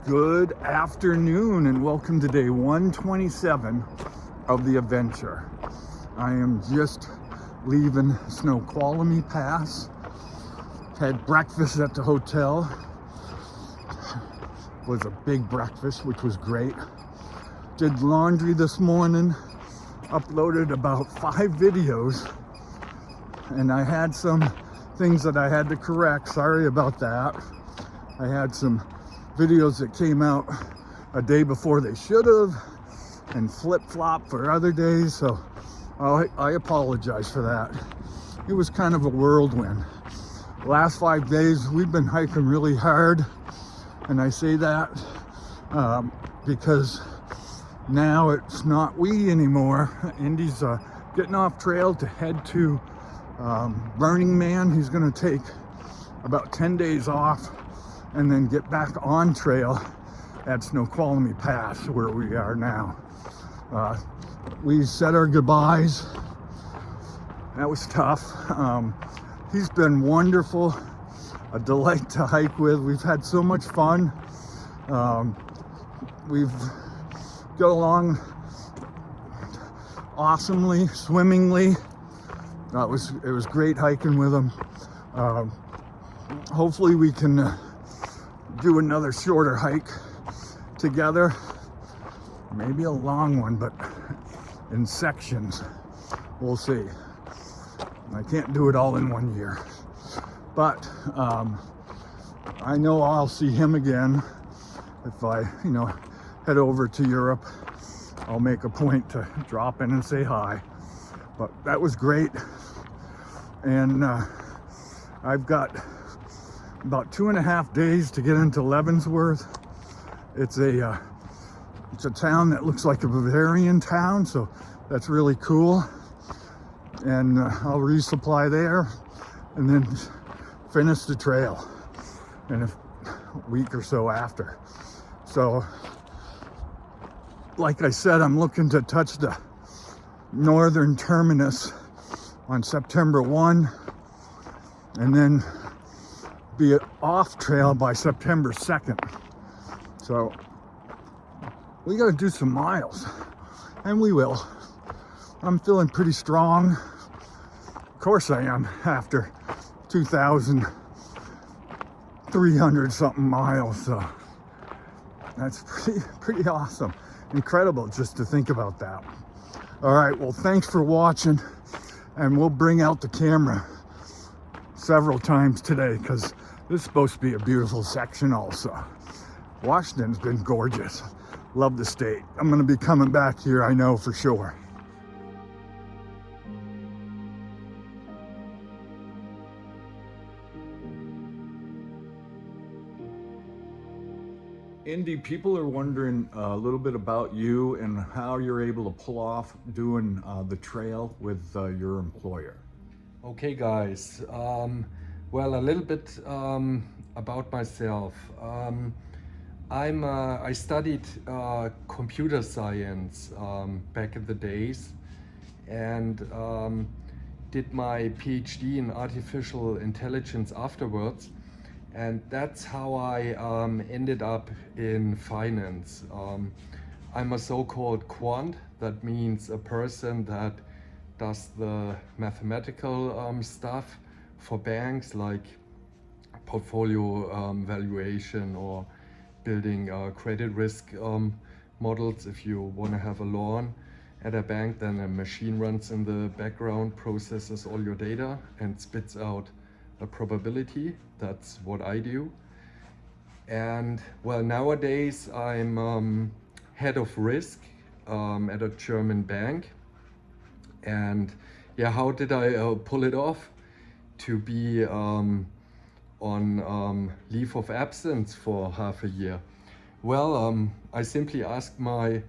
Good afternoon and welcome to day 127 of the adventure. I am just leaving Snoqualmie Pass. Had breakfast at the hotel. Was a big breakfast, which was great. Did laundry this morning. Uploaded about 5 videos. And I had some things that I had to correct. Sorry about that. I had some videos that came out a day before they should have and flip-flop for other days, so I apologize for that. It was kind of a whirlwind. Last 5 days we've been hiking really hard, and I say that because now it's not we anymore. Indy's getting off trail to head to Burning Man. He's going to take about 10 days off and then get back on trail at Snoqualmie Pass, where we are now. We said our goodbyes. That was tough. He's been wonderful, a delight to hike with. We've had so much fun. We've got along awesomely, swimmingly. It was great hiking with him. Hopefully we can do another shorter hike together, maybe a long one, but in sections. We'll see. I can't do it all in one year, but I know I'll see him again if I head over to Europe. I'll make a point to drop in and say hi. But that was great, and I've got about 2.5 days to get into Leavenworth. It's a town that looks like a Bavarian town, so that's really cool. And I'll resupply there and then finish the trail in a week or so after. So, like I said, I'm looking to touch the northern terminus on September 1, and then be off trail by September 2nd. So we got to do some miles, and we will. I'm feeling pretty strong. Of course I am, after 2,300 something miles. So that's pretty awesome. Incredible just to think about that. All right, well, thanks for watching, and we'll bring out the camera several times today because this is supposed to be a beautiful section also. Washington's been gorgeous. Love the state. I'm going to be coming back here, I know for sure. Indy, people are wondering a little bit about you and how you're able to pull off doing the trail with your employer. Okay, guys. Well, a little bit about myself. I studied computer science back in the days, and did my PhD in artificial intelligence afterwards. And that's how I ended up in finance. I'm a so-called quant. That means a person that does the mathematical stuff for banks, like portfolio valuation or building credit risk models. If you want to have a loan at a bank, then a machine runs in the background, processes all your data and spits out a probability. That's what I do. And well, nowadays I'm head of risk at a German bank. And yeah, how did I pull it off to be on leave of absence for half a year? Well, I simply asked my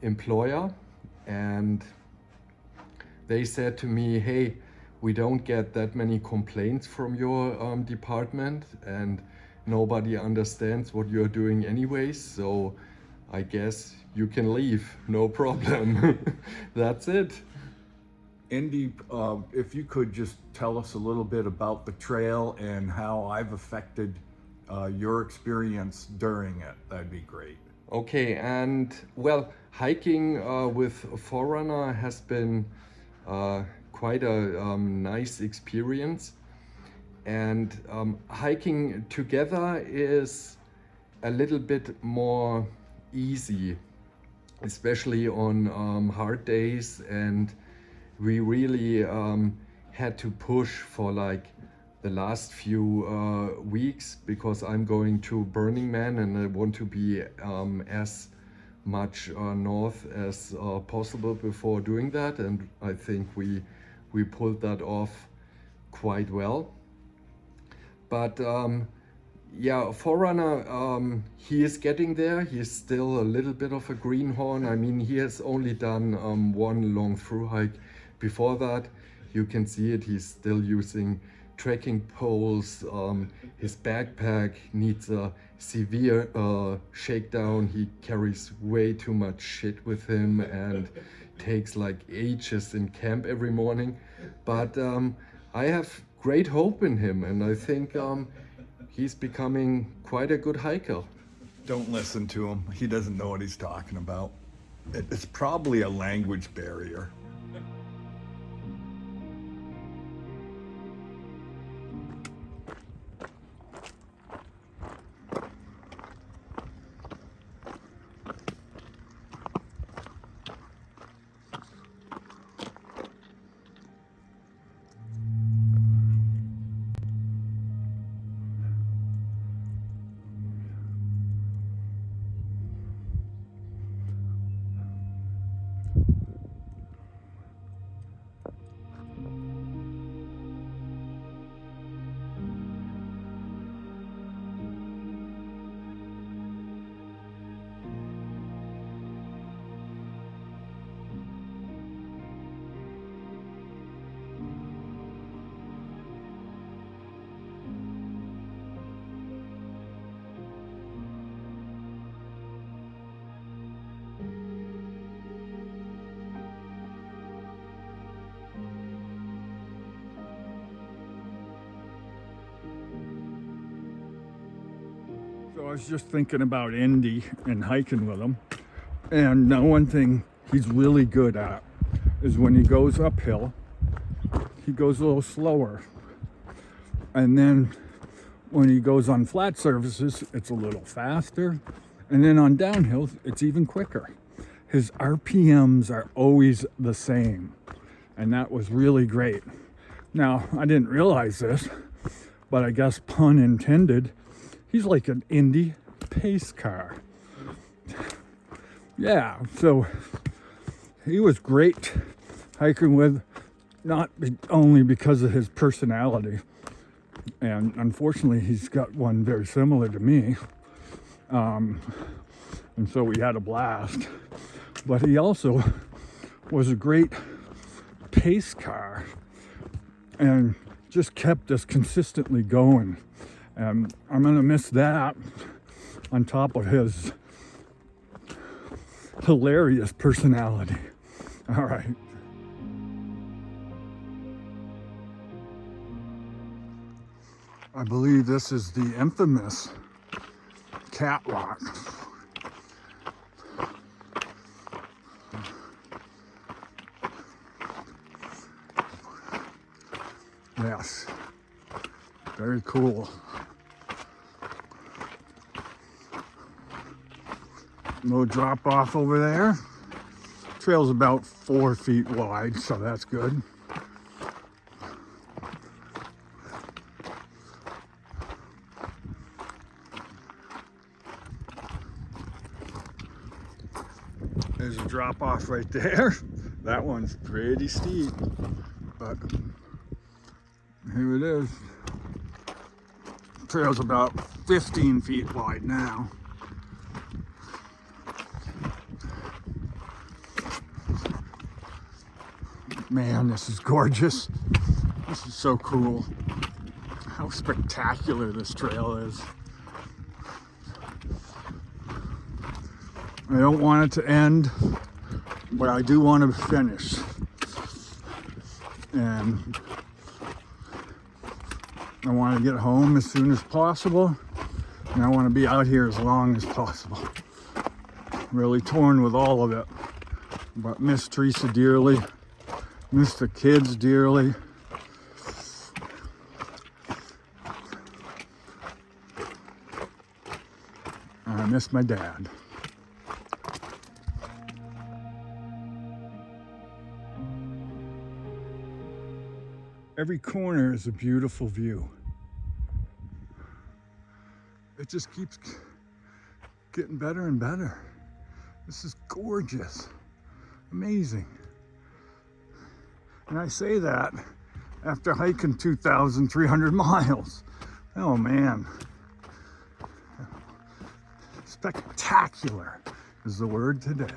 employer, and they said to me, hey, we don't get that many complaints from your department, and nobody understands what you're doing anyways, so I guess you can leave, no problem. That's it. Indy, if you could just tell us a little bit about the trail and how I've affected your experience during it. That'd be great. Okay, and well, hiking with THRU has been quite a nice experience, and hiking together is a little bit more easy, especially on hard days, and we really had to push for like the last few weeks, because I'm going to Burning Man and I want to be as much north as possible before doing that, and I think we pulled that off quite well. But yeah, THRU, he is getting there. He's still a little bit of a greenhorn. I mean, he has only done one long through hike. Before that, you can see it, he's still using trekking poles. His backpack needs a severe shakedown. He carries way too much shit with him and takes like ages in camp every morning. But I have great hope in him, and I think he's becoming quite a good hiker. Don't listen to him. He doesn't know what he's talking about. It's probably a language barrier. So I was just thinking about Indy and hiking with him. And now one thing he's really good at is when he goes uphill, he goes a little slower. And then when he goes on flat surfaces, it's a little faster. And then on downhills, it's even quicker. His RPMs are always the same. And that was really great. Now, I didn't realize this, but I guess pun intended, he's like an Indy pace car. Yeah, so he was great hiking with, not only because of his personality, and unfortunately he's got one very similar to me, and so we had a blast, but he also was a great pace car and just kept us consistently going. And I'm gonna miss that on top of his hilarious personality. All right. I believe this is the infamous catwalk. Yes, very cool. No drop off over there. Trail's about 4 feet wide, so that's good. There's a drop off right there. That one's pretty steep, but here it is. Trail's about 15 feet wide now. Man, this is gorgeous. This is so cool. How spectacular this trail is. I don't want it to end, but I do want to finish. And I want to get home as soon as possible And I want to be out here as long as possible. Really torn with all of it. But miss Teresa dearly. Miss the kids dearly. And I miss my dad. Every corner is a beautiful view. It just keeps getting better and better. This is gorgeous, amazing. And I say that after hiking 2,300 miles. Oh man. Spectacular is the word today.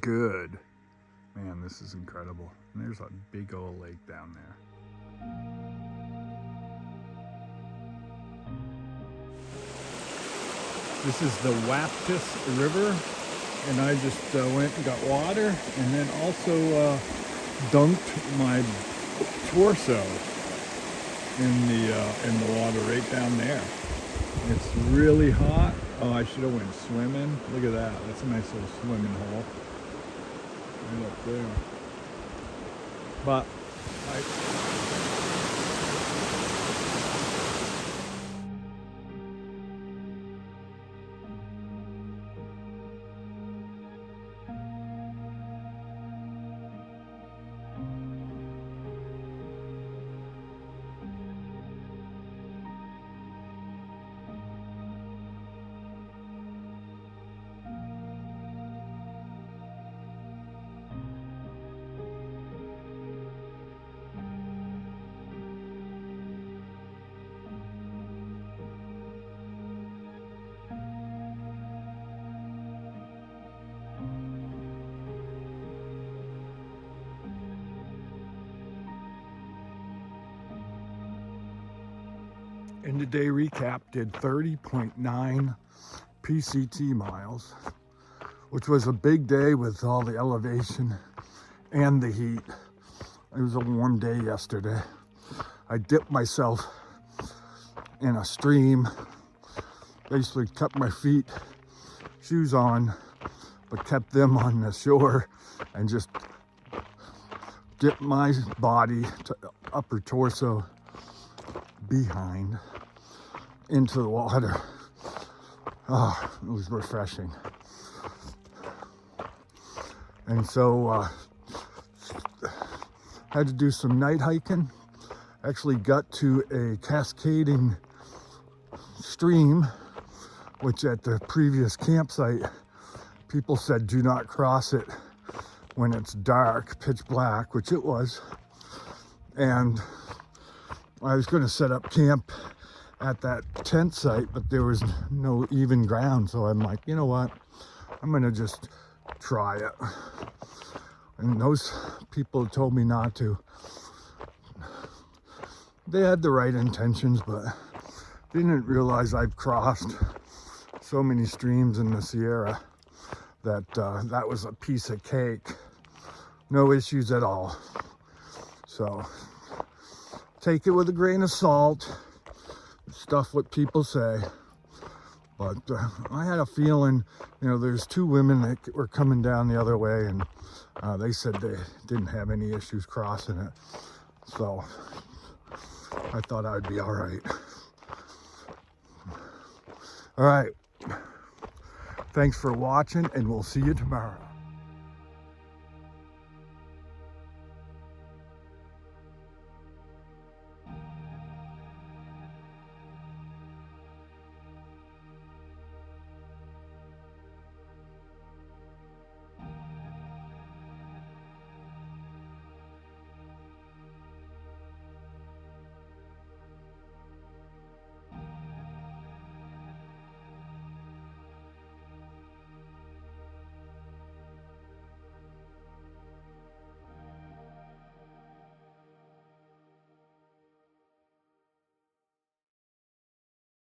Good. Man, this is incredible. And there's a big old lake down there. This is the Waptis River, and I just went and got water, and then also dunked my torso in the water right down there. It's really hot. Oh, I should have went swimming. Look at that. That's a nice little swimming hole. Right up there. But in the day recap, did 30.9 PCT miles, which was a big day with all the elevation and the heat. It was a warm day yesterday. I dipped myself in a stream, basically kept my feet, shoes on, but kept them on the shore and just dipped my body to upper torso behind into the water. Oh, it was refreshing. And so had to do some night hiking. Actually got to a cascading stream, which at the previous campsite people said do not cross it when it's dark, pitch black, which it was. And I was going to set up camp at that tent site, but there was no even ground. So I'm like, you know what? I'm going to just try it. And those people told me not to. They had the right intentions, but didn't realize I've crossed so many streams in the Sierra that that was a piece of cake. No issues at all. So take it with a grain of salt, stuff what people say. But I had a feeling, you know, there's two women that were coming down the other way, and they said they didn't have any issues crossing it. So I thought I'd be all right. All right. Thanks for watching, and we'll see you tomorrow.